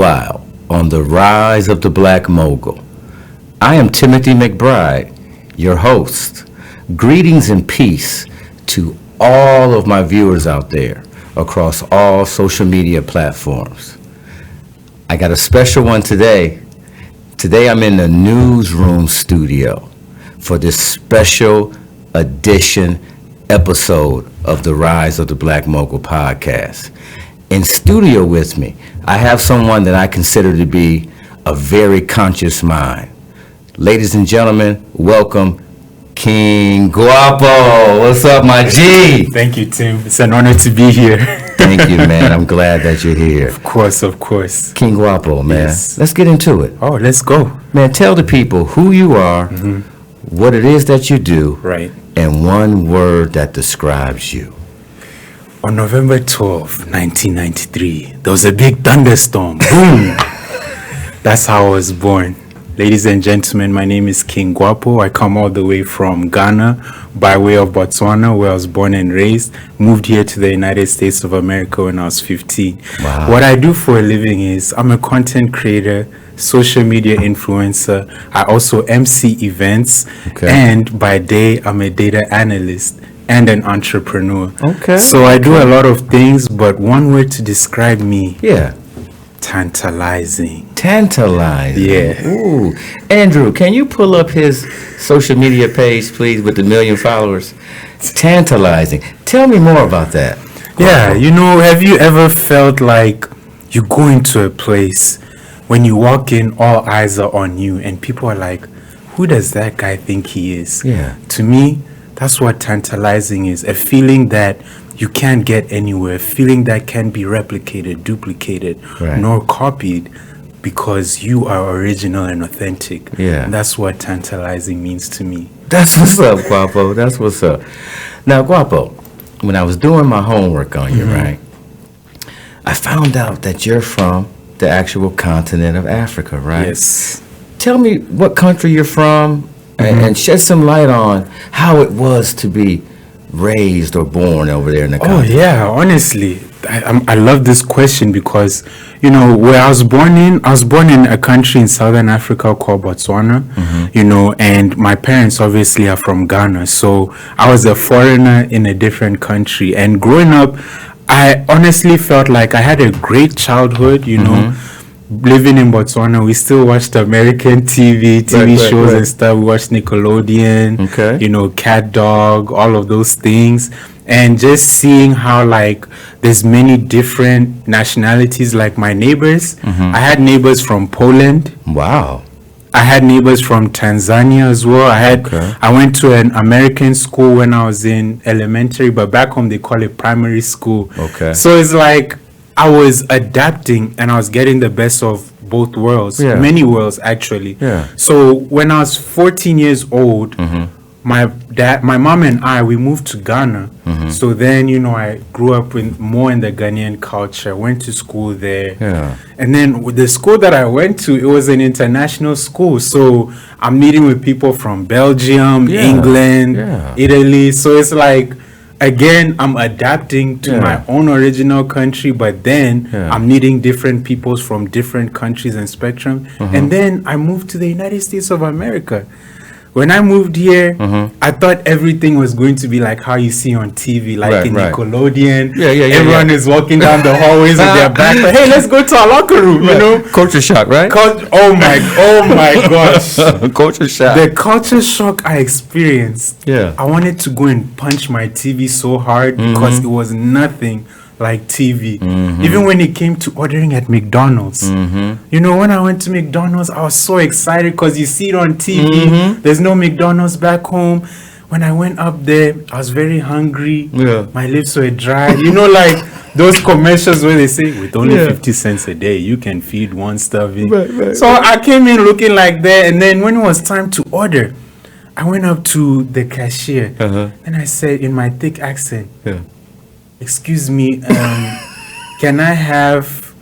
Meanwhile, on the rise of the Black Mogul, I am Timothy McBride, your host. Greetings and peace to all of my viewers out there across all social media platforms. I got a special one today. Today I'm in the Newsroom studio for this special edition episode of the Rise of the Black Mogul podcast. In studio with me, I have someone that I consider to be a very conscious mind. Ladies and gentlemen, welcome King Guapo. What's up, my G? Thank you, Tim. It's an honor to be here. Thank you, man. I'm glad that you're here. Of course. King Guapo, man. Yes. Let's get into it. Oh, let's go. Man, tell the people who you are, what it is that you do, Right. and one word that describes you. On November 12th, 1993, there was a big thunderstorm. Boom! That's how I was born. Ladies and gentlemen, my name is King Guapo. I come all the way from Ghana by way of Botswana, where I was born and raised. Moved here to the United States of America when I was 15. Wow. What I do for a living is I'm a content creator, social media influencer. I also MC events. Okay. And by day, I'm a data analyst and an entrepreneur. Okay. So I do a lot of things, but one word to describe me, Yeah. tantalizing. Tantalizing. Yeah. Ooh. Andrew, can you pull up his social media page, please, with the 1 million followers? Tantalizing. Tell me more about that. Yeah, have you ever felt like you go into a place, when you walk in, all eyes are on you, and people are like, who does that guy think he is? Yeah. To me, that's what tantalizing is, a feeling that you can't get anywhere, a feeling that can be replicated, duplicated, Right. nor copied, because you are original and authentic. Yeah. And that's what tantalizing means to me. That's what's up, Guapo. That's what's up. Now, Guapo, when I was doing my homework on you, right, I found out that you're from the actual continent of Africa, right? Yes. Tell me what country you're from and shed some light on how it was to be raised or born over there in the Oh continent. yeah, honestly, I love this question because where I was born in a country in southern Africa called Botswana, and my parents obviously are from Ghana, so I was a foreigner in a different country. And growing up, I honestly felt like I had a great childhood. Living in Botswana, we still watched American TV shows and stuff. We watched Nickelodeon, Okay. Cat Dog, all of those things. And just seeing how, like, there's many different nationalities, like my neighbors. I had neighbors from Poland. Wow. I had neighbors from Tanzania as well. I went to an American school when I was in elementary, but back home they call it primary school. Okay. So it's like I was adapting and I was getting the best of both worlds, Yeah. many worlds actually. Yeah. So when I was 14 years old, my mom and I, we moved to Ghana. So then, I grew up more in the Ghanaian culture, went to school there. Yeah. And then with the school that I went to, it was an international school. So I'm meeting with people from Belgium, Yeah. England, Yeah. Italy. So it's like, again, I'm adapting to my own original country, but then I'm meeting different peoples from different countries and spectrum. And then I moved to the United States of America. When I moved here, I thought everything was going to be like how you see on TV, like Right, in right. Nickelodeon. Yeah, Everyone is walking down the hallways with their backpack. Hey, let's go to our locker room, Culture shock, right? Oh my gosh. Culture shock. The culture shock I experienced. Yeah. I wanted to go and punch my TV so hard because it was nothing like TV. Even when it came to ordering at McDonald's. When I went to McDonald's, I was so excited because you see it on TV. There's no McDonald's back home. When I went up there, I was very hungry. Yeah. My lips were dry. Like those commercials where they say, with only 50 cents a day, you can feed one starving. Right. So I came in looking like that. And then when it was time to order, I went up to the cashier and I said in my thick accent, excuse me, can I have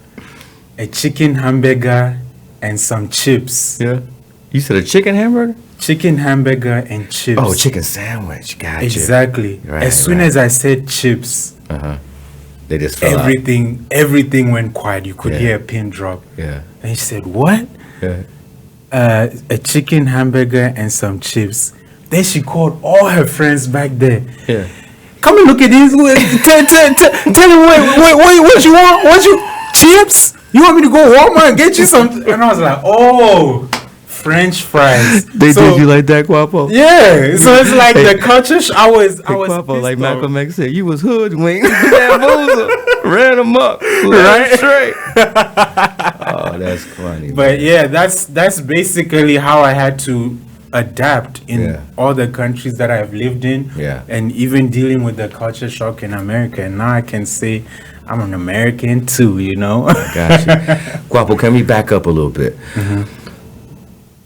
a chicken hamburger and some chips? Yeah. You said a chicken hamburger? Chicken hamburger and chips. Oh, chicken sandwich. Gotcha. Exactly. Right, as soon as I said chips, They just fell out. everything went quiet. You could Yeah. hear a pin drop. Yeah. And she said, "What?" Yeah. A chicken hamburger and some chips. Then she called all her friends back there. Yeah. Come and look at these. Tell him what you want. What you chips? You want me to go Walmart and get you some? And I was like, oh, French fries. They So, did you like that, Guapo? Yeah. So it's like the culture. I was Guapo, like pissed off. Malcolm X said, you was hoodwinked. Ran them up. Right? Straight. Oh, that's funny. But yeah, that's basically how I had to adapt in Yeah. all the countries that I've lived in. Yeah. And even dealing with the culture shock in America. And now I can say I'm an American too, you know? Gotcha. Guapo, can we back up a little bit?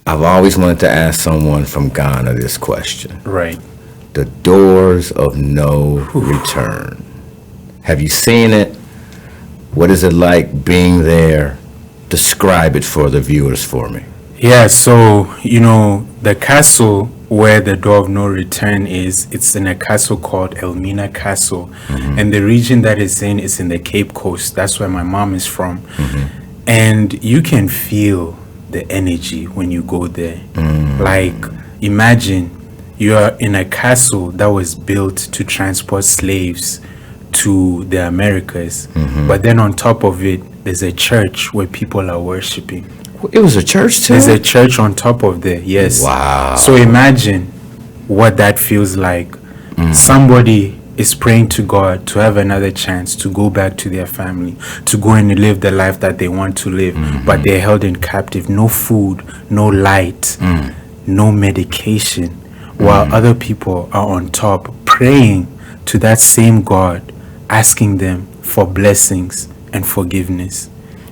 I've always wanted to ask someone from Ghana this question. Right. The doors of no return. Have you seen it? What is it like being there? Describe it for the viewers for me. Yeah, so, the castle where the door of no return is, it's in a castle called Elmina Castle. And the region that it's in is in the Cape Coast. That's where my mom is from. And you can feel the energy when you go there. Like, imagine you are in a castle that was built to transport slaves to the Americas. But then on top of it, there's a church where people are worshiping. It was a church too? There's a church on top of there, yes. Wow. So imagine what that feels like. Somebody is praying to God to have another chance to go back to their family, to go and live the life that they want to live, but they're held in captive. No food, no light, no medication, while other people are on top praying to that same God, asking them for blessings and forgiveness.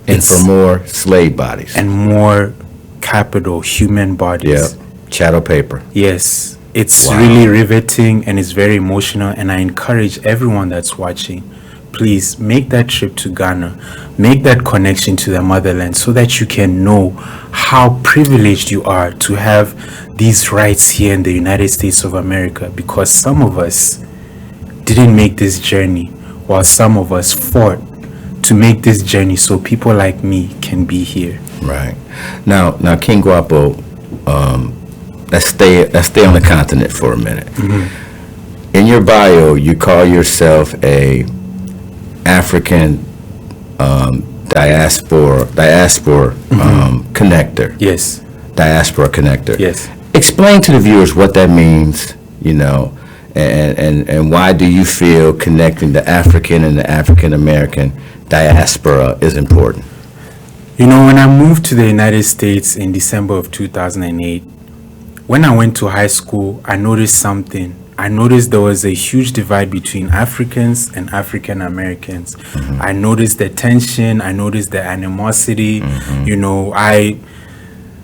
And for more slave bodies. And more capital human bodies. Yep. Chattel paper. Yes, it's Wow. really riveting and it's very emotional. And I encourage everyone that's watching, please make that trip to Ghana, make that connection to the motherland, so that you can know how privileged you are to have these rights here in the United States of America. Because some of us didn't make this journey, while some of us fought to make this journey so people like me can be here. Right. Now, King Guapo, let's stay on the continent for a minute. In your bio, you call yourself a African diaspora connector. Yes. Diaspora connector. Yes. Explain to the viewers what that means, and why do you feel connecting the African and the African American diaspora is important? When I moved to the United States in December of 2008, when I went to high school, I noticed something. I noticed there was a huge divide between Africans and African Americans. I noticed the tension. I noticed the animosity. I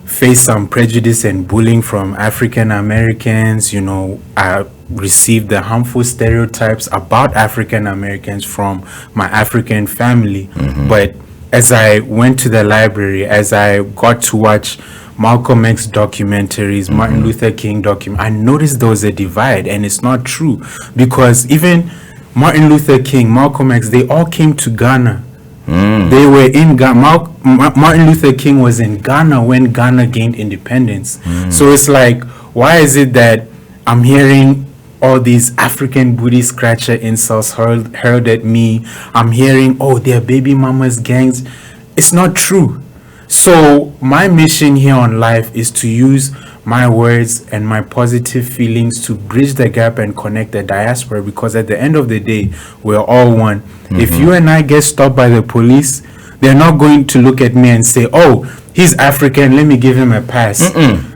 faced some prejudice and bullying from African Americans. I received the harmful stereotypes about African Americans from my African family. But as I went to the library, as I got to watch Malcolm X documentaries, Martin Luther King I noticed there was a divide, and it's not true, because even Martin Luther King, Malcolm X, they all came to Ghana. They were in Ghana. Martin Luther King was in Ghana when Ghana gained independence. So it's like, why is it that I'm hearing all these African booty scratcher insults hurled at me? I'm hearing, they're baby mamas gangs. It's not true. So my mission here on life is to use my words and my positive feelings to bridge the gap and connect the diaspora, because at the end of the day, we're all one. If you and I get stopped by the police, they're not going to look at me and say, he's African, let me give him a pass.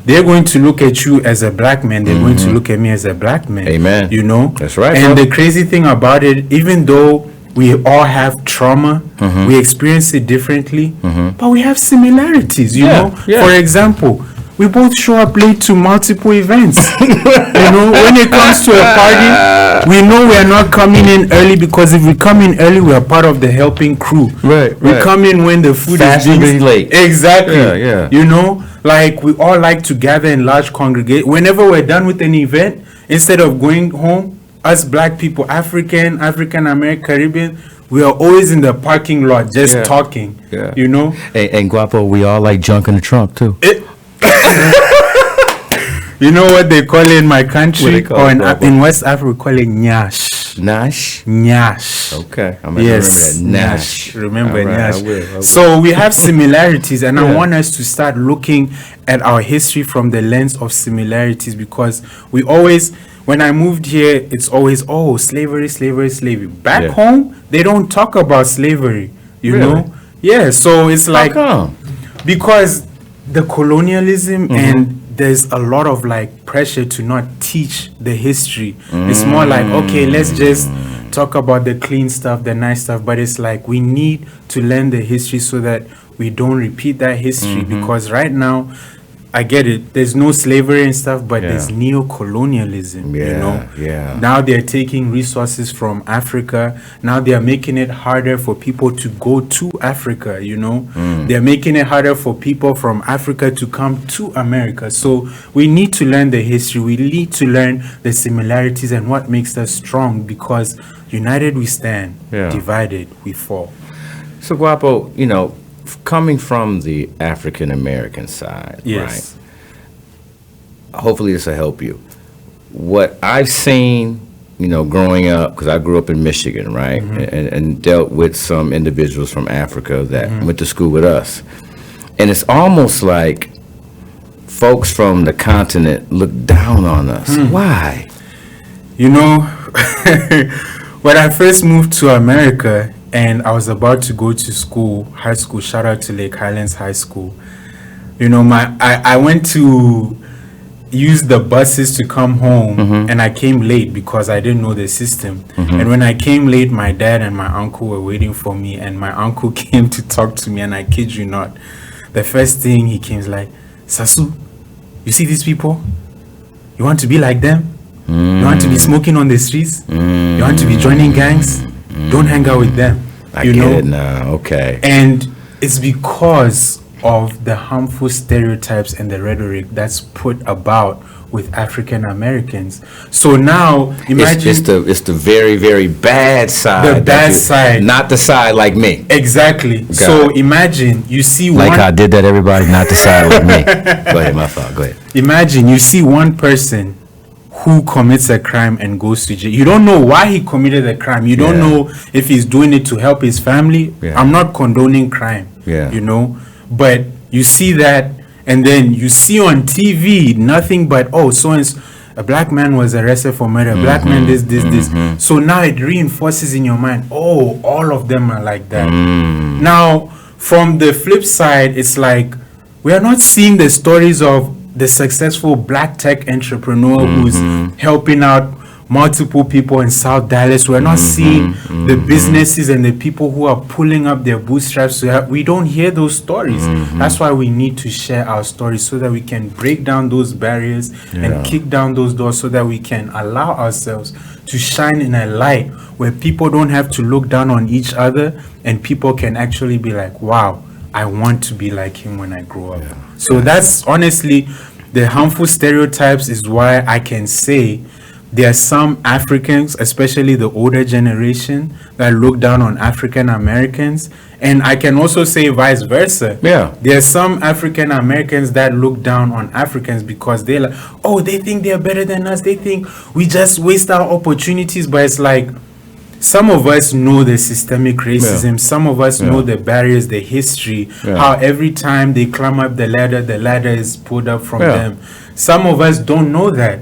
They're going to look at you as a black man. They're going to look at me as a black man. Amen. That's right. And the crazy thing about it, even though we all have trauma, we experience it differently, but we have similarities, you know? Yeah. For example, we both show up late to multiple events. When it comes to a party, we know we are not coming in early, because if we come in early, we are part of the helping crew. Right. We come in when the food is being late. Exactly. Yeah. Like we all like to gather in large congregate. Whenever we're done with an event, instead of going home, us black people, African American, Caribbean, we are always in the parking lot just Yeah. talking. Yeah. You know, And Guapo, we all like junk in the trunk too. you know what they call it in my country, What they call or it, Guapo? in West Africa, we call it nyash. Nash. Nyash. Okay, I'm gonna Yes, remember that. Nash. Remember All right, Nash. I will. So we have similarities, and I Yeah. want us to start looking at our history from the lens of similarities, because we always, when I moved here, it's always, oh, slavery, slavery, slavery. Back Yeah. home, they don't talk about slavery, you Really? know? Yeah, so it's like, How come? because the colonialism Mm-hmm. and there's a lot of like pressure to not teach the history. It's more like, okay, let's just talk about the clean stuff, the nice stuff, but it's like we need to learn the history so that we don't repeat that history, Mm-hmm. because right now, I get it, there's no slavery and stuff, but Yeah. there's neo-colonialism, you Yeah, know? yeah. Now they're taking resources from Africa. Now they're making it harder for people to go to Africa, you know? They're making it harder for people from Africa to come to America. So we need to learn the history. We need to learn the similarities and what makes us strong, because united we stand, Yeah. divided we fall. So Guapo, coming from the African American side, Yes. right? Hopefully this will help you. What I've seen, growing up, because I grew up in Michigan, right, and dealt with some individuals from Africa that went to school with us, and it's almost like folks from the continent look down on us. Why? You know, when I first moved to America and I was about to go to school, high school, shout out to Lake Highlands High School, I went to use the buses to come home, and I came late because I didn't know the system. And when I came late, my dad and my uncle were waiting for me, and my uncle came to talk to me, and I kid you not, the first thing he came is like, Sasu, you see these people? You want to be like them? You want to be smoking on the streets? You want to be joining gangs? Don't hang out with them. I get it now. Okay. And it's because of the harmful stereotypes and the rhetoric that's put about with African Americans. So now imagine It's the very, very bad side. The bad side. Not the side like me. exactly. So imagine you see Like one I did that, everybody, not the side like me. Go ahead, my fault. Go ahead. imagine you see one person who commits a crime and goes to jail. You don't know why he committed the crime. You don't Yeah. know if he's doing it to help his family. Yeah. I'm not condoning crime. Yeah. But you see that, and then you see on TV nothing but, oh, so and so, a black man was arrested for murder. A black man this. So now it reinforces in your mind, oh, all of them are like that. Now, from the flip side, it's like we are not seeing the stories of the successful black tech entrepreneur who's helping out multiple people in South Dallas. We're not seeing the businesses and the people who are pulling up their bootstraps. We don't hear those stories. That's why we need to share our stories so that we can break down those barriers and kick down those doors so that we can allow ourselves to shine in a light where people don't have to look down on each other, and people can actually be like, wow, I want to be like him when I grow up. So that's honestly the harmful stereotypes is why I can say there are some Africans, especially the older generation, that look down on African Americans. And I can also say vice versa. Yeah. There are some African Americans that look down on Africans because they're like, oh, they think they're better than us. They think we just waste our opportunities. But it's like, some of us know the systemic racism. Yeah. Some of us know the barriers, the history, Yeah. how every time they climb up the ladder is pulled up from Yeah. them. Some of us don't know that.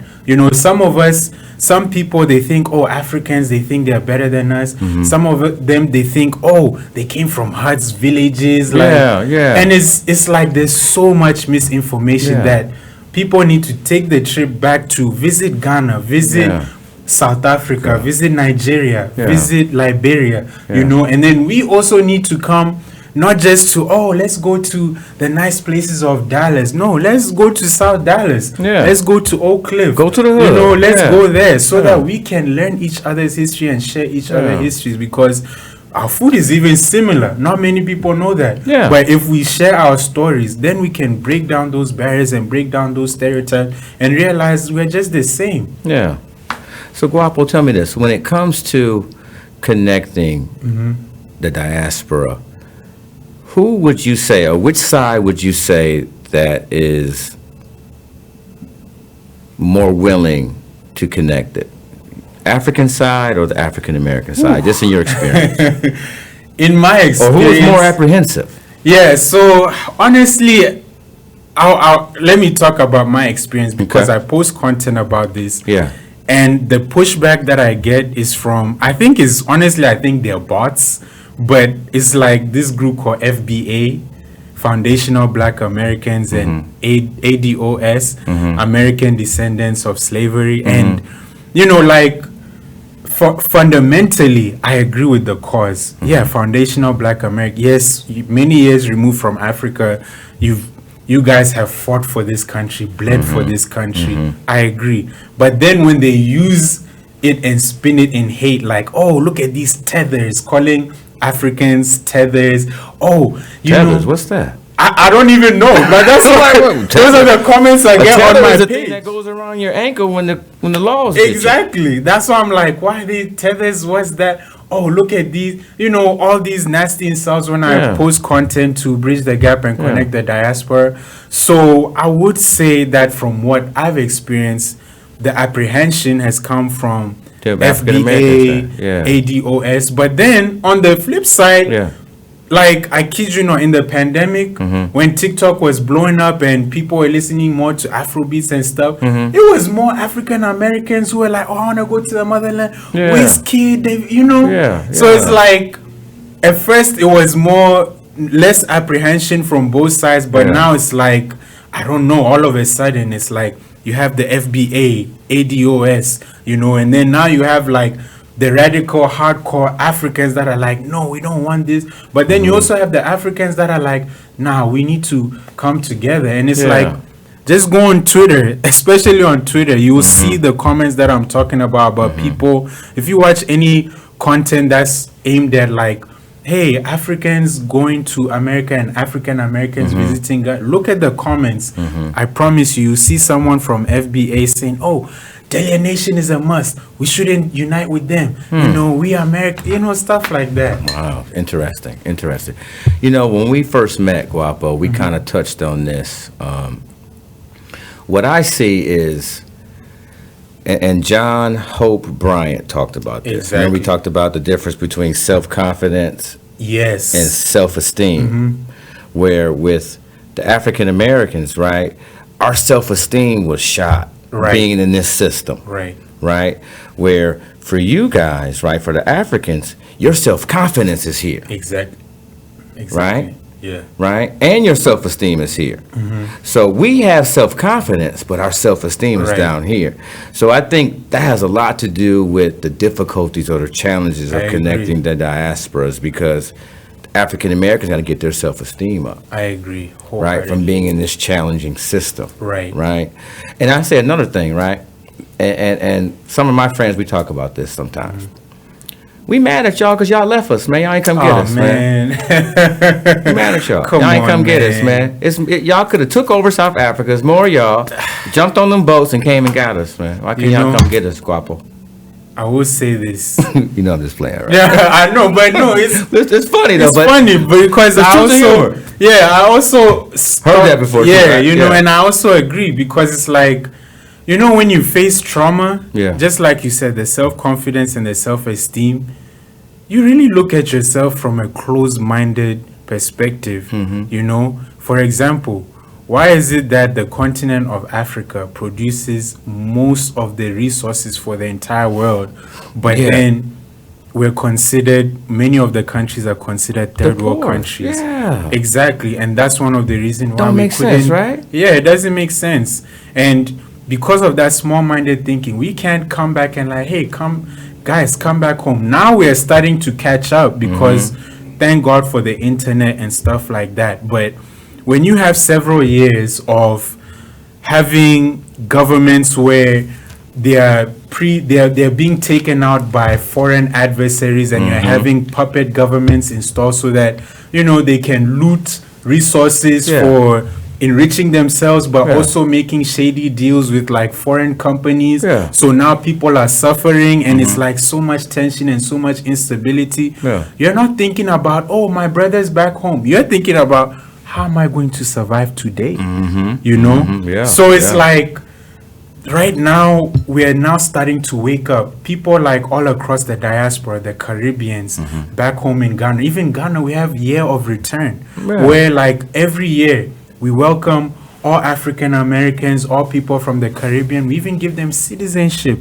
Some people, they think, oh, Africans, they think they're better than us. Some of them, they think, oh, they came from huts, villages. And it's like there's so much misinformation Yeah. that people need to take the trip back to visit Ghana, visit Yeah. South Africa, visit Nigeria, Yeah. visit Liberia, Yeah. and then we also need to come not just to, oh, let's go to the nice places of Dallas. No, let's go to South Dallas. Yeah. Let's go to Oak Cliff. Go to the hood. Let's Yeah. go there so Yeah. that we can learn each other's history and share each Yeah. other's histories, because our food is even similar. Not many people know that. Yeah. But if we share our stories, then we can break down those barriers and break down those stereotypes and realize we're just the same. Yeah. So Guapo, tell me this: when it comes to, connecting the diaspora, who would you say, or which side would you say that is more willing to connect it? African side or the African American side, just in your experience? In my experience, Or who is more apprehensive? yeah. So honestly, I'll let me talk about my experience because Okay. I post content about this. Yeah. And the pushback that I get is from, I think they're bots, but it's like this group called FBA, Foundational Black Americans, and ADOS, American Descendants of Slavery. And, like, fundamentally, I agree with the cause. Yeah, Foundational Black American. Yes, many years removed from Africa, you guys have fought for this country, bled for this country. I agree. But then when they use it and spin it in hate, like, oh, look at these tethers, calling Africans tethers. Oh, Tethers, what's that? I don't even know. But that's those are the comments I get on my is the page. thing that goes around your ankle when the laws get you. Exactly. That's why I'm like, why are they tethers? What's that? Oh, look at these, all these nasty insults when I post content to bridge the gap and connect the diaspora. So I would say that from what I've experienced, the apprehension has come from The African American side, yeah. ADOS. But then on the flip side, like, I kid you not, in the pandemic, when TikTok was blowing up and people were listening more to Afrobeats and stuff, it was more African Americans who were like, oh, I want to go to the motherland. Wizkid, So it's like, at first it was less apprehension from both sides, but now it's like, I don't know, all of a sudden it's like, you have the FBA, ADOS, and then now you have like the radical hardcore Africans that are like, no, we don't want this. But then you also have the Africans that are like, nah, we need to come together. And it's like, just go on Twitter, especially on Twitter, you will see the comments that I'm talking about people. If you watch any content that's aimed at like, hey, Africans going to America and African Americans visiting God, look at the comments. I promise you see someone from FBA saying, oh, Delia Nation is a must. We shouldn't unite with them. We American, stuff like that. Wow, interesting. When we first met, Guapo, we kind of touched on this. What I see is, and John Hope Bryant talked about this. Exactly. Remember we talked about the difference between self-confidence and self-esteem, where with the African Americans, right, our self-esteem was shot. Being in this system, right, where for you guys, right, for the Africans, your self-confidence is here, exactly, right, yeah, right, and your self-esteem is here. So we have self-confidence, but our self-esteem is down here. So I think that has a lot to do with the difficulties or the challenges of connecting the diasporas, because African Americans got to get their self-esteem up. I agree. Right, from being in this challenging system. Right. And I say another thing, right? And some of my friends, we talk about this sometimes. We mad at y'all because y'all left us, man. Y'all ain't come get us, man. We mad at y'all. Y'all ain't come get us, man. Y'all could have took over South Africa. It's more of y'all jumped on them boats and came and got us, man. Why can't y'all come get us, Guapo? I will say this. I'm just playing, right? Yeah, I know, but no, it's funny though. It's funny because I also heard that before. Yeah, too, right? And I also agree because it's like, when you face trauma, just like you said, the self-confidence and the self-esteem, you really look at yourself from a closed-minded perspective. For example, why is it that the continent of Africa produces most of the resources for the entire world, but then many of the countries are considered third world countries? Yeah. Exactly. And that's one of the reasons why Don't make sense, right? Yeah, it doesn't make sense. And because of that small-minded thinking, we can't come back and like, hey, come back home. Now we are starting to catch up because thank God for the internet and stuff like that. But when you have several years of having governments where they're being taken out by foreign adversaries, and you're having puppet governments installed so that they can loot resources for enriching themselves, but Yeah. also making shady deals with like foreign companies. Yeah. So now people are suffering, and it's like so much tension and so much instability. Yeah. You're not thinking about, oh, my brother's back home. You're thinking about, how am I going to survive today? You know? Yeah, So it's yeah. like, right now, we are now starting to wake up. People like all across the diaspora, the Caribbeans, back home in Ghana. Even Ghana, we have Year of Return, Yeah. where like every year we welcome all African Americans, all people from the Caribbean. We even give them citizenship.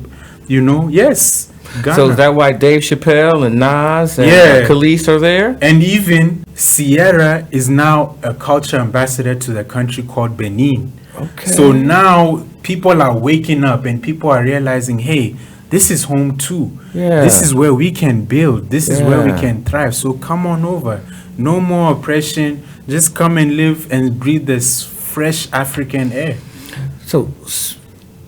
You know, yes, Ghana. So is that why Dave Chappelle and Nas and Yeah. Khalees are there? And even Sierra is now a culture ambassador to the country called Benin. Okay. So now people are waking up and people are realizing, hey, this is home too. Yeah. This is where we can build. This is where we Yeah. can thrive. So come on over. No more oppression. Just come and live and breathe this fresh African air. So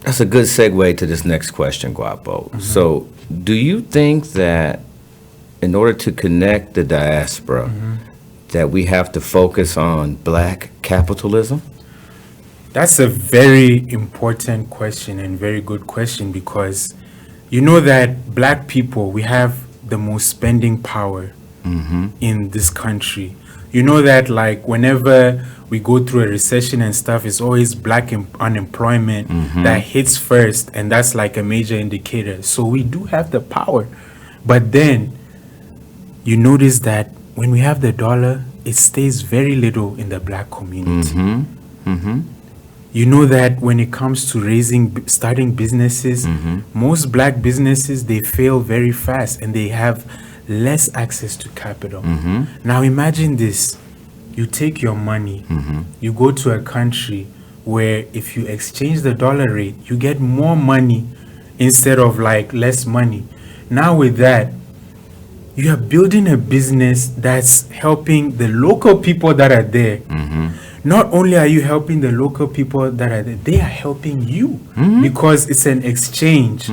that's a good segue to this next question, Guapo. So do you think that in order to connect the diaspora, that we have to focus on black capitalism? That's a very important question and very good question, because you know that black people, we have the most spending power in this country. You know that like whenever we go through a recession and stuff, it's always black unemployment that hits first, and that's like a major indicator. So we do have the power. But then you notice that when we have the dollar, it stays very little in the black community. You know that when it comes to starting businesses, most black businesses, they fail very fast and they have less access to capital. Now imagine this. You take your money, you go to a country where if you exchange the dollar rate, you get more money instead of like less money. Now with that, you are building a business that's helping the local people that are there. Not only are you helping the local people that are there, they are helping you because it's an exchange.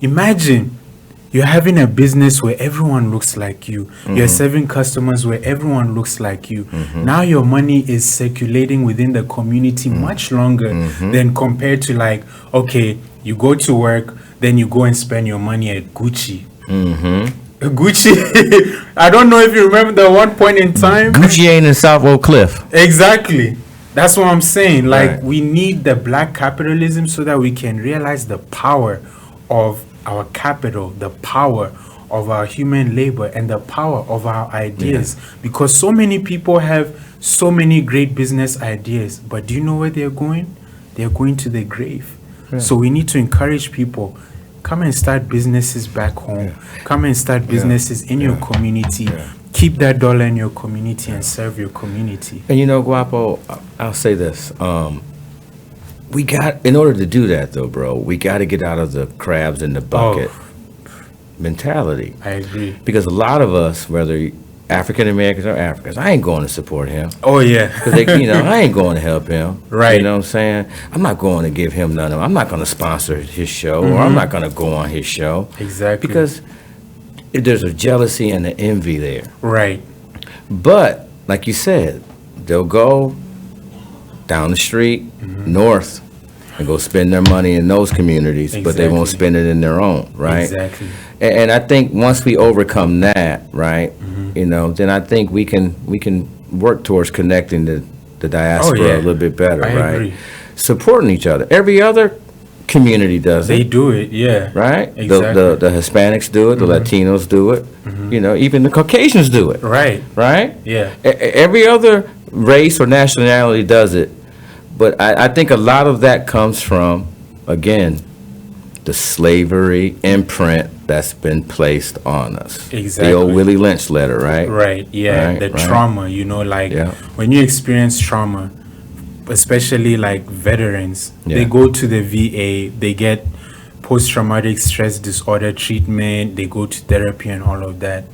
Imagine you're having a business where everyone looks like you. You're serving customers where everyone looks like you. Now your money is circulating within the community much longer than compared to like, okay, you go to work, then you go and spend your money at Gucci. Gucci, I don't know if you remember the one point in time. Gucci ain't in South Oak Cliff. Exactly. That's what I'm saying. Like, Right. we need the black capitalism so that we can realize the power of our capital, the power of our human labor, and the power of our ideas. Because so many people have so many great business ideas, but do you know where they're going? They're going to the grave. So we need to encourage people. Come and start businesses back home. Come and start businesses in your community. Keep that dollar in your community and serve your community. And you know, Guapo, I'll say this. In order to do that though, bro, we got to get out of the crabs in the bucket mentality. I agree. Because a lot of us, whether African Americans or Africans, I ain't going to support him. Oh, yeah. Because I ain't going to help him. Right. You know what I'm saying? I'm not going to give him none of I'm not going to sponsor his show, or I'm not going to go on his show. Exactly. Because there's a jealousy and an envy there. Right. But, like you said, they'll go down the street, north, and go spend their money in those communities, but they won't Exactly. spend it in their own, right? Exactly. And I think once we overcome that, right, then I think we can work towards connecting the diaspora a little bit better, I right? agree. Supporting each other. Every other community does They it, do it, yeah. right? Exactly. The Hispanics do it, the Latinos do it, even the Caucasians do it, Right. right? Yeah. Every other race or nationality does it, but I think a lot of that comes from, again, the slavery imprint that's been placed on us. Exactly. The old Willie Lynch letter, right? Right, yeah. Right, the right. trauma, like Yeah. when you experience trauma, especially like veterans, they Yeah. go to the VA, they get post-traumatic stress disorder treatment, they go to therapy and all of that.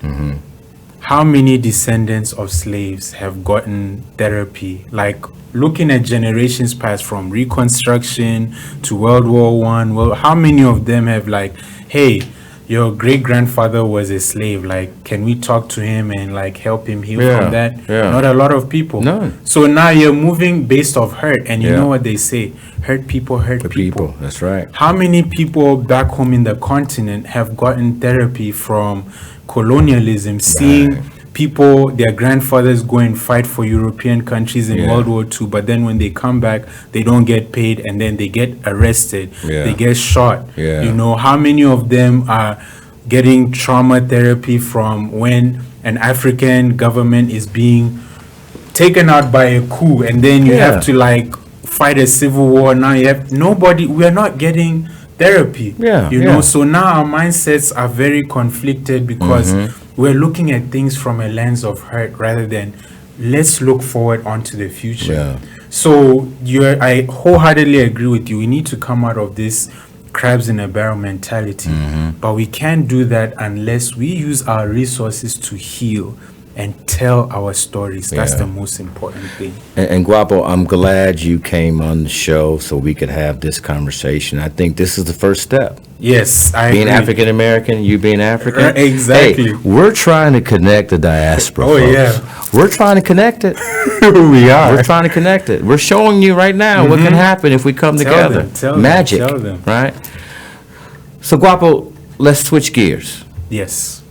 How many descendants of slaves have gotten therapy? Like looking at generations past from Reconstruction to World War I, well, how many of them have like, hey, your great grandfather was a slave. Like, can we talk to him and like help him heal Yeah, from that? yeah. Not a lot of people. None. So now you're moving based off hurt, and you Yeah. know what they say: hurt people hurt The people. people. That's right. How many people back home in the continent have gotten therapy from colonialism, seeing people, their grandfathers go and fight for European countries in Yeah. World War II, but then when they come back, they don't get paid, and then they get arrested, Yeah. they get shot. Yeah. You know, how many of them are getting trauma therapy from when an African government is being taken out by a coup, and then you Yeah. have to like fight a civil war. Now you have nobody, we are not getting therapy. Yeah, You yeah. know, so now our mindsets are very conflicted because we're looking at things from a lens of hurt rather than let's look forward onto the future. Yeah. So I wholeheartedly agree with you. We need to come out of this crabs in a barrel mentality, but we can't do that unless we use our resources to heal and tell our stories. That's Yeah. the most important thing. And Guapo, I'm glad you came on the show so we could have this conversation. I think this is the first step. Yes, I Being agree. African American, you being African. Exactly. Hey, we're trying to connect the diaspora. Oh, folks. yeah. We're trying to connect it. We are. We're trying to connect it. We're showing you right now what can happen if we come Tell together. them, tell them, Magic, tell them. right? So Guapo, let's switch gears. Yes.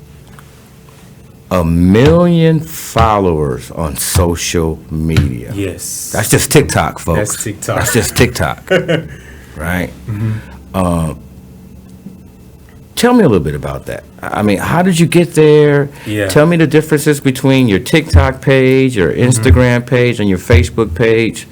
1 million followers on social media. Yes. That's just TikTok, folks. That's TikTok. That's just TikTok, right? Tell me a little bit about that. I mean, how did you get there? Yeah. Tell me the differences between your TikTok page, your Instagram page, and your Facebook page.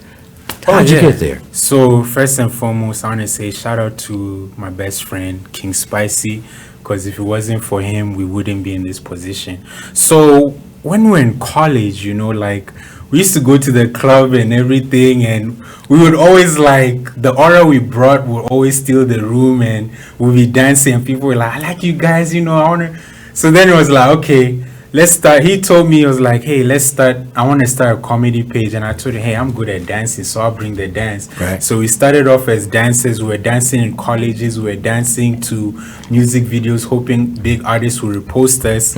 How'd you get there? So first and foremost, I want to say shout out to my best friend, King Spicy, because if it wasn't for him, we wouldn't be in this position. So when we were in college, you know, like we used to go to the club and everything, and we would always like the aura we brought would always steal the room, and we'd be dancing, and people were like, I like you guys, you know, I want to. So then it was like, okay, let's start. He told me, he was like, hey, let's start. I want to start a comedy page. And I told him, hey, I'm good at dancing, so I'll bring the dance. Right. So we started off as dancers. We were dancing in colleges. We were dancing to music videos, hoping big artists would repost us.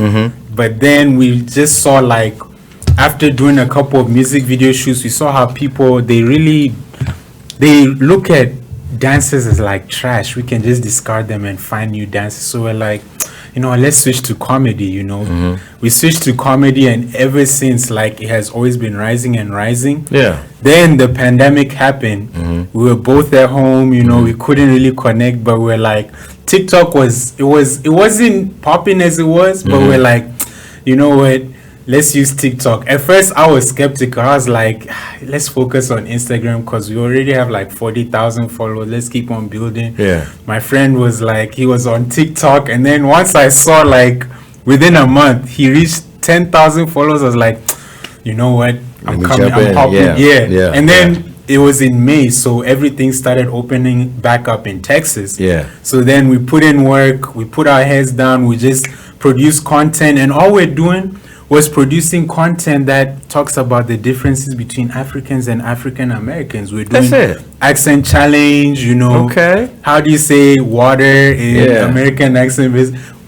But then we just saw, like, after doing a couple of music video shoots, we saw how people, they look at dancers as like trash. We can just discard them and find new dances. So we're like, you know, let's switch to comedy, you know. We switched to comedy, and ever since, like, it has always been rising and rising. Yeah. Then the pandemic happened. We were both at home, you know, we couldn't really connect, but we're like, TikTok it wasn't popping as it was, but we're like, you know what? Let's use TikTok. At first, I was skeptical. I was like, let's focus on Instagram because we already have like 40,000 followers. Let's keep on building. Yeah. My friend was like, he was on TikTok. And then once I saw, like, within a month, he reached 10,000 followers, I was like, you know what? I'm me coming. jump in. I'm popping. Yeah, yeah, And then it was in May. So everything started opening back up in Texas. Yeah. So then we put in work. We put our heads down. We just produce content. And all we're doing was producing content that talks about the differences between Africans and African Americans. We're doing That's it. accent challenge, you know. Okay. How do you say water in Yeah. American accent?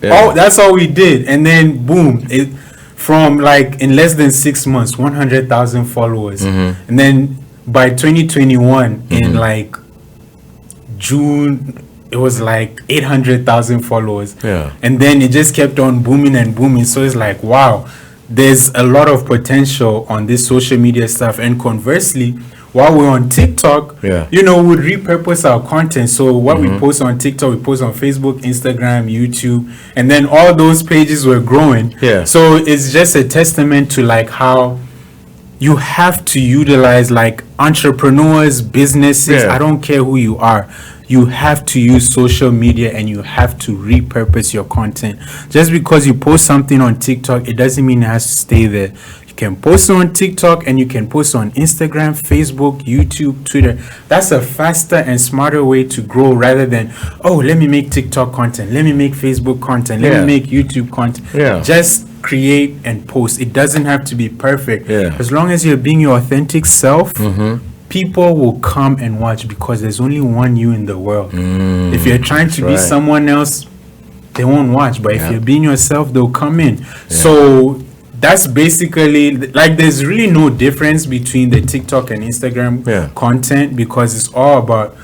Yeah. That's all we did. And then boom, it from like in less than 6 months, 100,000 followers. And then by 2021, in like June, it was like 800,000 followers. Yeah. And then it just kept on booming and booming. So it's like, wow, there's a lot of potential on this social media stuff. And conversely, while we're on TikTok, Yeah. you know, we repurpose our content. So what we post on TikTok, we post on Facebook, Instagram, YouTube, and then all those pages were growing. Yeah. So it's just a testament to like how you have to utilize, like, entrepreneurs, businesses, Yeah. I don't care who you are. You have to use social media and you have to repurpose your content. Just because you post something on TikTok, it doesn't mean it has to stay there. You can post it on TikTok and you can post on Instagram, Facebook, YouTube, Twitter. That's a faster and smarter way to grow rather than, oh, let me make TikTok content, let me make Facebook content, let Yeah. me make YouTube content. Yeah. Just create and post. It doesn't have to be perfect. Yeah. As long as you're being your authentic self, people will come and watch because there's only one you in the world. If you're trying to be right. someone else, they won't watch. But if you're being yourself, they'll come in. So that's basically like, there's really no difference between the TikTok and Instagram content, because it's all about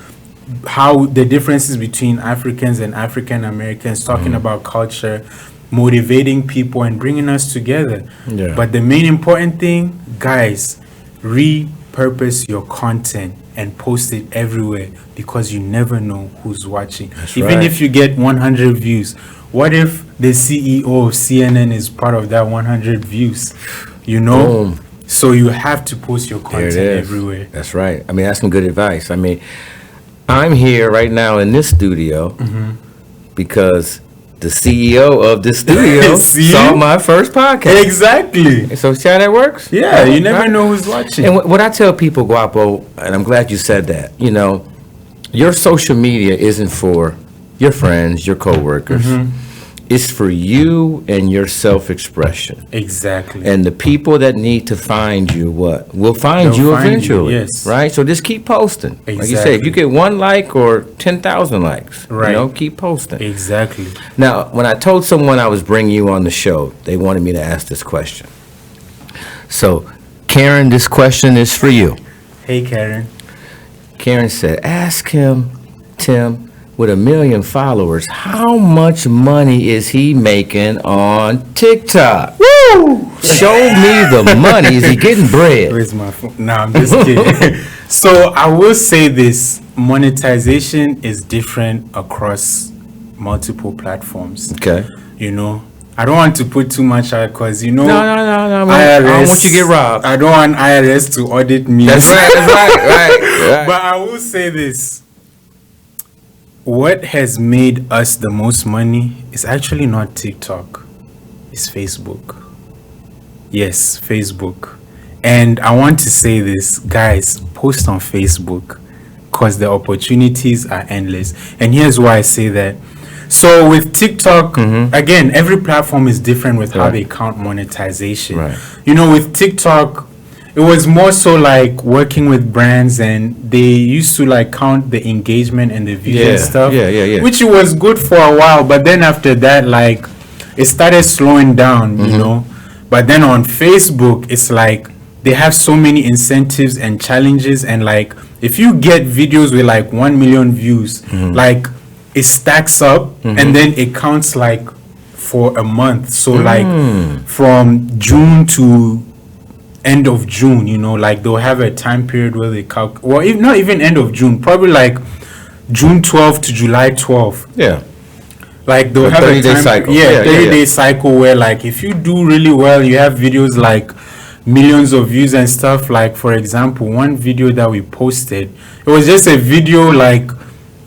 how the differences between Africans and African Americans, talking about culture, motivating people and bringing us together. But the main important thing, guys, repurpose your content and post it everywhere, because you never know who's watching. Even if you get 100 views, what if the CEO of CNN is part of that 100 views? You know? Boom. So you have to post your content everywhere. That's right. I mean, that's some good advice. I mean, I'm here right now in this studio because the CEO of this studio saw my first podcast. Exactly. So see how that works? Yeah, you never know who's watching. And what I tell people, Guapo, and I'm glad you said that, you know, your social media isn't for your friends, your coworkers. It's for you and your self-expression. Exactly. And the people that need to find you, will find you eventually. Yes. Right? So just keep posting. Exactly. Like you say, if you get 1 like or 10,000 likes, you know, keep posting. Exactly. Now, when I told someone I was bringing you on the show, they wanted me to ask this question. So, Karen, this question is for you. Hey, Karen. Karen said, ask him, Tim, with 1 million followers, how much money is he making on TikTok? Woo! Show me the money. Is he getting bread? Where's my phone? No, I'm just kidding. So I will say this, monetization is different across multiple platforms. Okay. You know, I don't want to put too much out, because, you know, No. IRS, I don't want you to get robbed. I don't want IRS to audit me. That's right. But I will say this. What has made us the most money is actually not TikTok. It's Facebook. Yes, Facebook. And I want to say this, guys, post on Facebook, because the opportunities are endless. And here's why I say that. So with TikTok, again, every platform is different with how they count monetization. You know, with TikTok, it was more so like working with brands, and they used to like count the engagement and the views and stuff. Which was good for a while, but then after that, like, it started slowing down, you know. But then on Facebook, it's like they have so many incentives and challenges, and like if you get videos with like 1 million views, like it stacks up, and then it counts like for a month. So like from June to end of June, you know, like they'll have a time period where they well, if not even end of June, probably like June 12th to July 12th. Like they'll have a 30-day cycle. 30-day cycle where like if you do really well, you have videos like millions of views and stuff. Like, for example, one video that we posted, it was just a video, like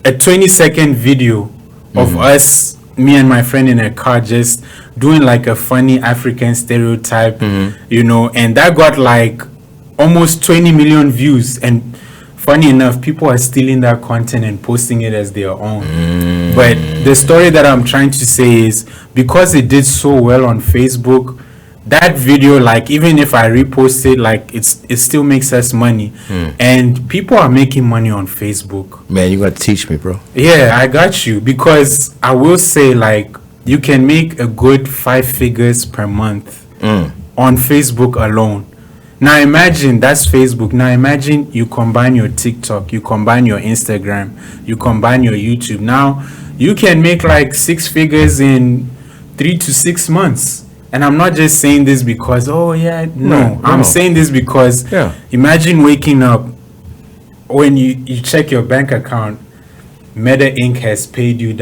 a 20-second video of us, me and my friend in a car, just doing like a funny African stereotype, you know, and that got like almost 20 million views. And funny enough, people are stealing that content and posting it as their own. But the story that I'm trying to say is, because it did so well on Facebook, that video, like, even if I repost it, like, it still makes us money. And people are making money on Facebook. Man, you got to teach me, bro. Yeah, I got you. Because I will say, like, you can make a good 5 figures per month on Facebook alone. Now imagine, that's Facebook. Now imagine you combine your TikTok, you combine your Instagram, you combine your YouTube. Now you can make like 6 figures in 3 to 6 months. And I'm not just saying this because, I'm saying this because imagine waking up, when you check your bank account, Meta Inc. has paid you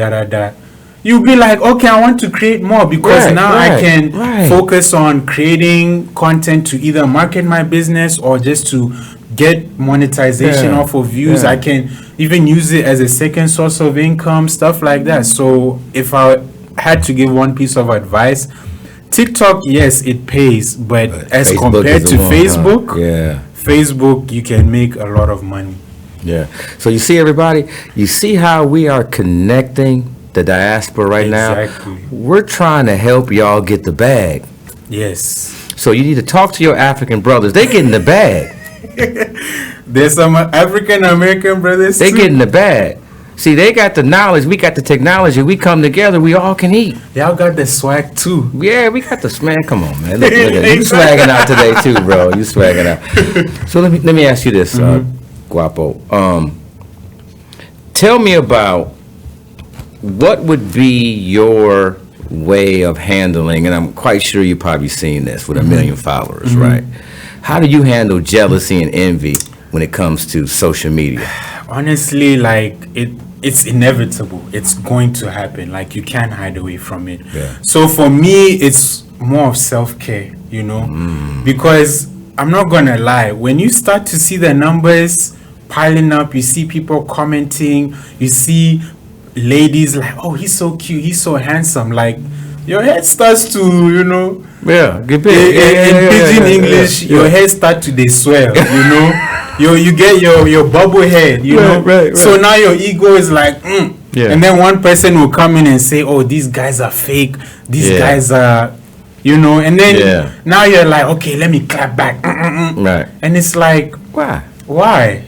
you'll be like, okay, I want to create more, because I can focus on creating content to either market my business or just to get monetization off of views. I can even use it as a second source of income, stuff like that. So if I had to give one piece of advice, TikTok, yes, it pays, but as Facebook compared to Facebook, Facebook, you can make a lot of money. So you see, everybody, you see how we are connecting the diaspora right now. We're trying to help y'all get the bag. Yes. So you need to talk to your African brothers. They getting the bag. There's some African American brothers They too. getting the bag. See, they got the knowledge, we got the technology. We come together, we all can eat. Y'all got the swag too. Yeah, we got the man. Come on, man. Look at you swagging out today too, bro. You swagging out. So let me ask you this, Guapo. Tell me about what would be your way of handling, and I'm quite sure you've probably seen this with 1 million followers, right? How do you handle jealousy and envy when it comes to social media? Honestly, like it's inevitable. It's going to happen. Like you can't hide away from it. Yeah. So for me, it's more of self-care, you know, because I'm not gonna lie. When you start to see the numbers piling up, you see people commenting, you see ladies like, oh, he's so cute, he's so handsome. Like your head starts to, you know, Get big. in pidgin English, your head start to they swell, you know. You get your bubble head, you know. Right. So now your ego is like, Yeah. And then one person will come in and say, oh, these guys are fake. These guys are, you know. And then now you're like, okay, let me clap back. Right. And it's like, why?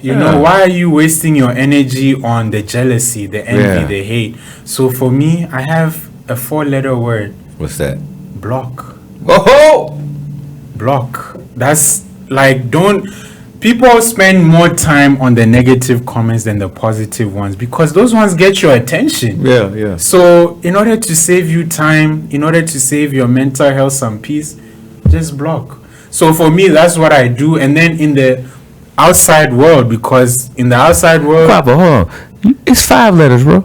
You know, why are you wasting your energy on the jealousy, the envy, the hate? So for me, I have a 4-letter word. What's that? Block. Oh! Block. That's like, people spend more time on the negative comments than the positive ones because those ones get your attention. Yeah. So in order to save you time, in order to save your mental health some peace, just block. So for me, that's what I do. And then in the outside world, because in the outside world, Guapo, hold on. It's 5 letters, bro.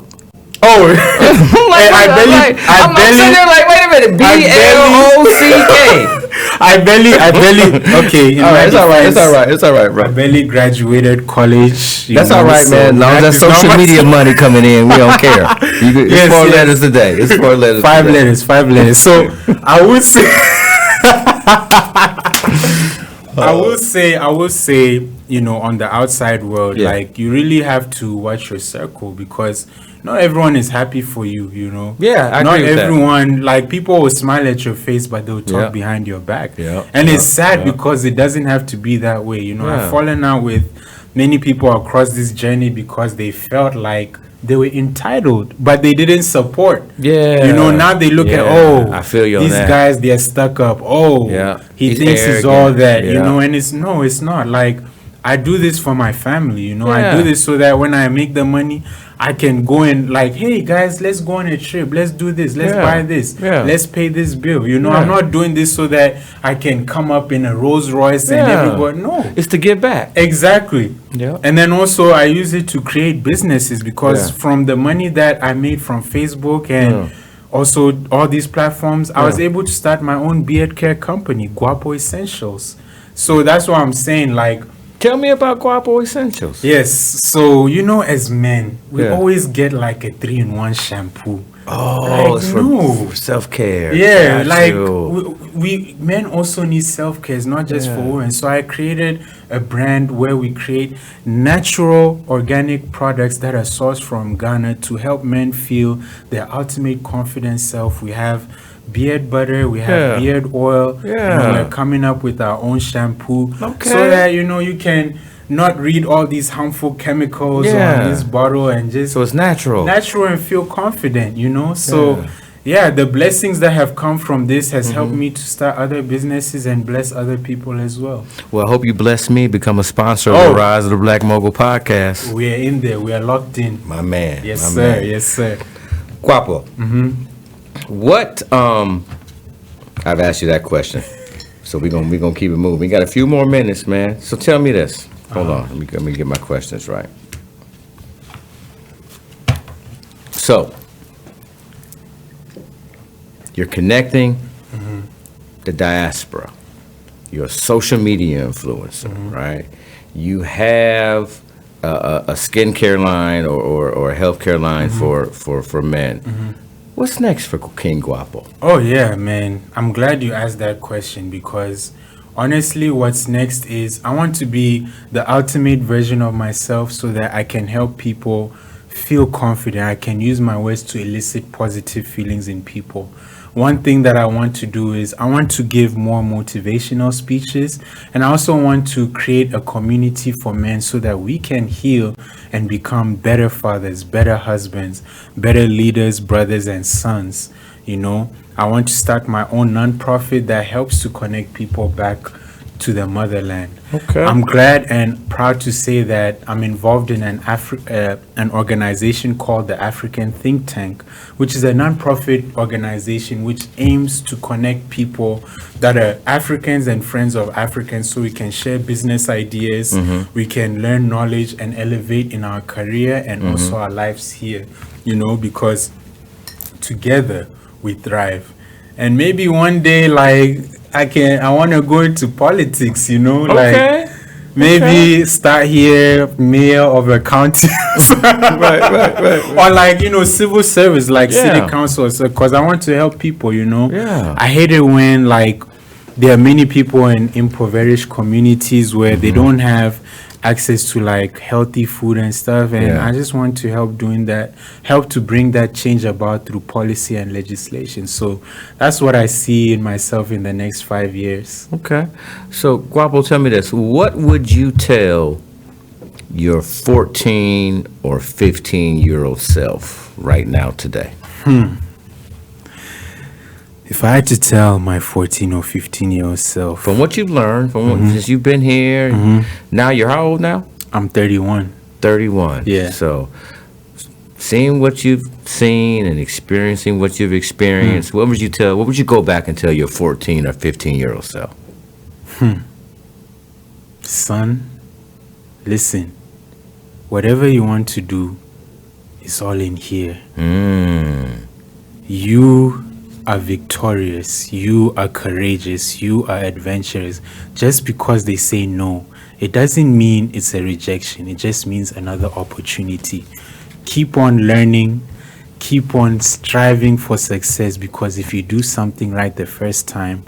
oh, I'm sitting there like, wait a minute, BLOCK. I barely. Okay, All right, it's all right, bro. I barely graduated college. That's all right, man. As long as that social media money coming in, we don't care. It's 4 letters a day. It's 4 letters. 5 letters. 5 letters. So I would say, I will say, you know, on the outside world, like you really have to watch your circle because not everyone is happy for you, you know. Yeah, I not agree with everyone. Like people will smile at your face, but they'll talk behind your back. And it's sad because it doesn't have to be that way. You know, I've fallen out with many people across this journey because they felt like they were entitled, but they didn't support. You know, now they look at, I feel you on these that. guys, they're stuck up. Oh, he He's thinks arrogant. it's all that, you know, and it's not. Like, I do this for my family, you know. I do this so that when I make the money, I can go and like, hey guys, let's go on a trip. Let's do this. Let's buy this. Let's pay this bill. You know, I'm not doing this so that I can come up in a Rolls Royce and everybody. No, it's to give back. Exactly. And then also I use it to create businesses because from the money that I made from Facebook and also all these platforms, I was able to start my own beard care company, Guapo Essentials. So that's what I'm saying. Like, tell me about Guapo Essentials. Yes. So, you know, as men, we always get like a 3-in-1 shampoo. Oh, like, it's for self-care. Yeah, like we men also need self-care. It's not just for women. So I created a brand where we create natural organic products that are sourced from Ghana to help men feel their ultimate confident self. We have beard butter, we have beard oil. You know, we're coming up with our own shampoo so that, you know, you can not read all these harmful chemicals on this bottle and just so it's natural and feel confident, you know. So the blessings that have come from this has helped me to start other businesses and bless other people as well. Well, I hope you bless me, become a sponsor of the Rise of the Black Mogul podcast. We are in there, we are locked in, my man. Yes, my sir. man. Yes, sir. Guapo, what I've asked you that question, so we're gonna keep it moving. We got a few more minutes, man. So tell me this. Hold on, let me get my questions right. So you're connecting the diaspora. You're a social media influencer, right? You have a skincare line or a healthcare line for men. What's next for King Guapo? Oh yeah, man. I'm glad you asked that question because honestly, what's next is I want to be the ultimate version of myself so that I can help people feel confident. I can use my words to elicit positive feelings in people. one thing that I want to do is I want to give more motivational speeches, and I also want to create a community for men so that we can heal and become better fathers, better husbands, better leaders, brothers and sons. You know, I want to start my own nonprofit that helps to connect people back to the motherland. Okay. I'm glad and proud to say that I'm involved in an organization called the African Think Tank, which is a nonprofit organization which aims to connect people that are Africans and friends of Africans, so we can share business ideas, we can learn knowledge and elevate in our career and also our lives here, you know, because together we thrive. And maybe one day, like, I want to go into politics, you know, Okay. like maybe start here, mayor of a county, right. or like, you know, civil service, like Yeah. city councils, because I want to help people, you know. Yeah. I hate it when like there are many people in impoverished communities where they don't have access to like healthy food and stuff, and Yeah. I just want to help doing that, help to bring that change about through policy and legislation. So that's what I see in myself in the next 5 years. Okay. So, Guapo, tell me this. What would you tell your 14 or 15-year-old self right now today? If I had to tell my 14 or 15-year-old self, From what you've learned, from what, since you've been here, now you're how old now? I'm 31. 31. Yeah. So, seeing what you've seen and experiencing what you've experienced, what would you go back and tell your 14 or 15-year-old self? Son, listen, whatever you want to do is all in here. You are victorious, you are courageous, you are adventurous. Just because they say no, it doesn't mean it's a rejection. It just means another opportunity. Keep on learning, keep on striving for success, because if you do something right the first time,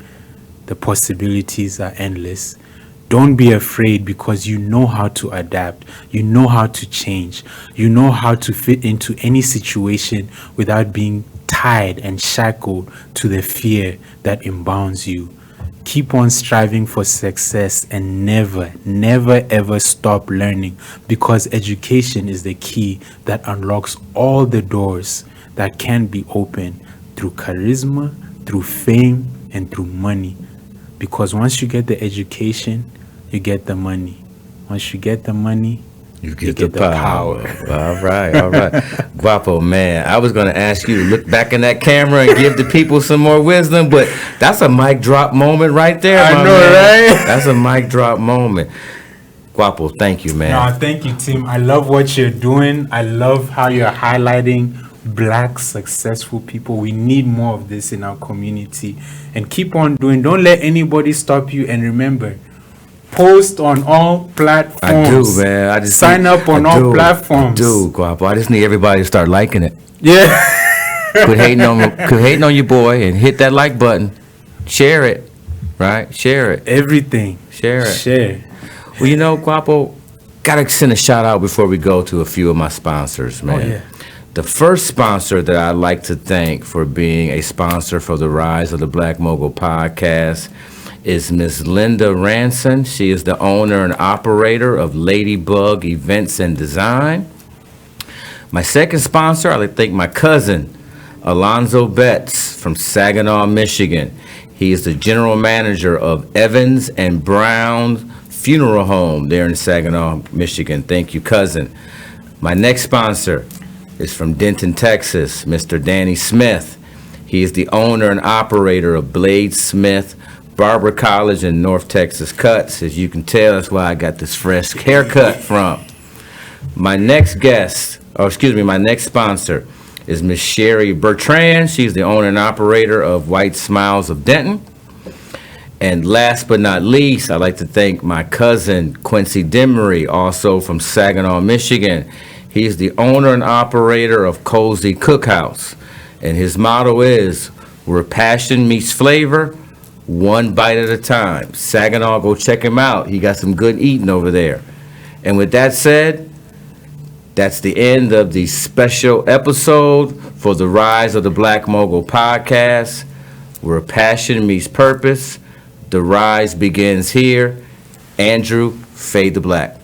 the possibilities are endless. Don't be afraid, because you know how to adapt. You know how to change. You know how to fit into any situation without being tied and shackled to the fear that imbounds you. Keep on striving for success and never, never, ever stop learning, because education is the key that unlocks all the doors that can be opened through charisma, through fame, and through money. Because once you get the education, you get the money. Once you get the money, You get the power. All right. Guapo, man, I was going to ask you to look back in that camera and give the people some more wisdom, but that's a mic drop moment right there, I my know, man. right? That's a mic drop moment. Guapo, thank you, man. No, thank you, Tim. I love what you're doing. I love how you're highlighting Black successful people. We need more of this in our community. And keep on doing. Don't let anybody stop you. And remember, post on all platforms. I do, man. I just sign up on all platforms. I do, Guapo. I just need everybody to start liking it. Yeah. Quit hating on your boy and hit that like button. Share it, right? Share it. Everything. Share it. Share. Well, you know, Guapo, gotta send a shout out before we go to a few of my sponsors, man. Oh, yeah. The first sponsor that I'd like to thank for being a sponsor for the Rise of the Black Mogul podcast is Miss Linda Ranson. She is the owner and operator of Ladybug Events and Design. My second sponsor, I'd like to thank my cousin, Alonzo Betts from Saginaw, Michigan. He is the general manager of Evans and Brown Funeral Home there in Saginaw, Michigan. Thank you, cousin. My next sponsor is from Denton, Texas, Mr. Danny Smith. He is the owner and operator of Blade Smith Barber College and North Texas Cuts. As you can tell, that's why I got this fresh haircut from. My next sponsor is Miss Sherry Bertrand. She's the owner and operator of White Smiles of Denton. And last but not least, I'd like to thank my cousin, Quincy Demery, also from Saginaw, Michigan. He's the owner and operator of Cozy Cookhouse. And his motto is, where passion meets flavor, one bite at a time. Saginaw, go check him out. He got some good eating over there. And with that said, that's the end of the special episode for the Rise of the Black Mogul podcast. where passion meets purpose. The rise begins here. Andrew, fade to black.